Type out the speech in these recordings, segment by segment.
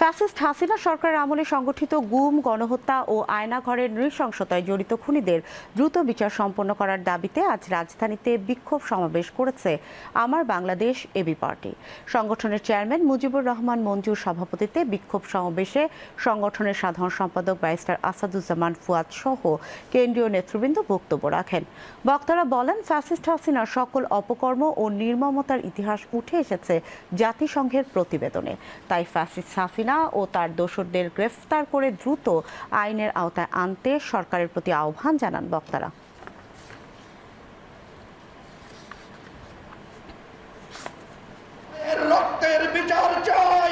Fascist Hasina সরকারের আমলে সংগঠিত গুম, গণহত্যা ও আয়নাঘরের নৃশংসতায় জড়িত খুনিদের দ্রুত বিচার সম্পন্ন করার দাবিতে আজ রাজধানীতে বিক্ষোভ সমাবেশ করেছে আমার বাংলাদেশ এবি পার্টি। সংগঠনের চেয়ারম্যান মুজিবুর রহমান মঞ্জুর সভাপতিত্বে বিক্ষোভ সমাবেশে সংগঠনের সাধারণ সম্পাদক ব্যারিস্টার আসাদুজ্জামান ফুয়াদ সহ কেন্দ্রীয় নেতৃবৃন্দ বক্তব্য রাখেন। বক্তারা বলেন, ফ্যাসিস্ট হাসিনার সকল অপকর্ম ও নির্মমতার ইতিহাস উঠে এসেছে জাতিসংঘের প্রতিবেদনে। তাই ফ্যাসিস্ট হাসিনা ও তার দোসরদের গ্রেফতার করে দ্রুত আইনের আওতায় আনতে সরকারের প্রতি আহ্বান জানান বক্তারা। রক্তের বিচার চাই,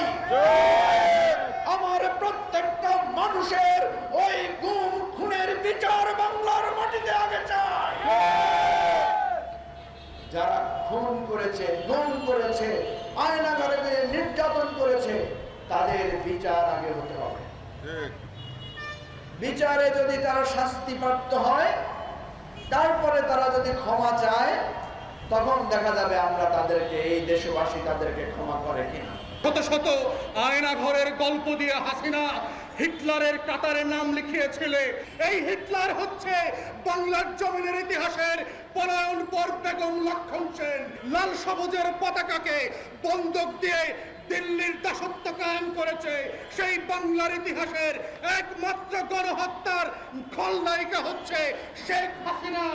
আমার প্রত্যেকটা মানুষের ওই গুম খুনের বিচার বাংলার মাটিতে আগে চাই। যারা খুন করেছে, গুম করেছে, আয়নাঘরে নির্যাতন করেছে, তাদের বিচার আগে হতে হবে। বিচারে যদি তারা শাস্তিপ্রাপ্ত হয়, তারপরে তারা যদি ক্ষমা চায়, তখন দেখা যাবে আমরা তাদেরকে, এই দেশবাসী তাদেরকে ক্ষমা করে কিনা। শত শত আয়নাঘরের গল্প দিয়ে হাসিনা হিটলারের কাতারে নাম লিখিয়েছিলে। এই হিটলার হচ্ছে বাংলার জমিনের ইতিহাসের পলায়ন পর বেগম লক্ষণ সেন। লাল সবুজের পতাকাকে বন্দুক দিয়ে দিল্লির দাসত্ব কায়েম করেছে। সেই বাংলার ইতিহাসের একমাত্র গণহত্যার খলনায়িকা হচ্ছে শেখ হাসিনা।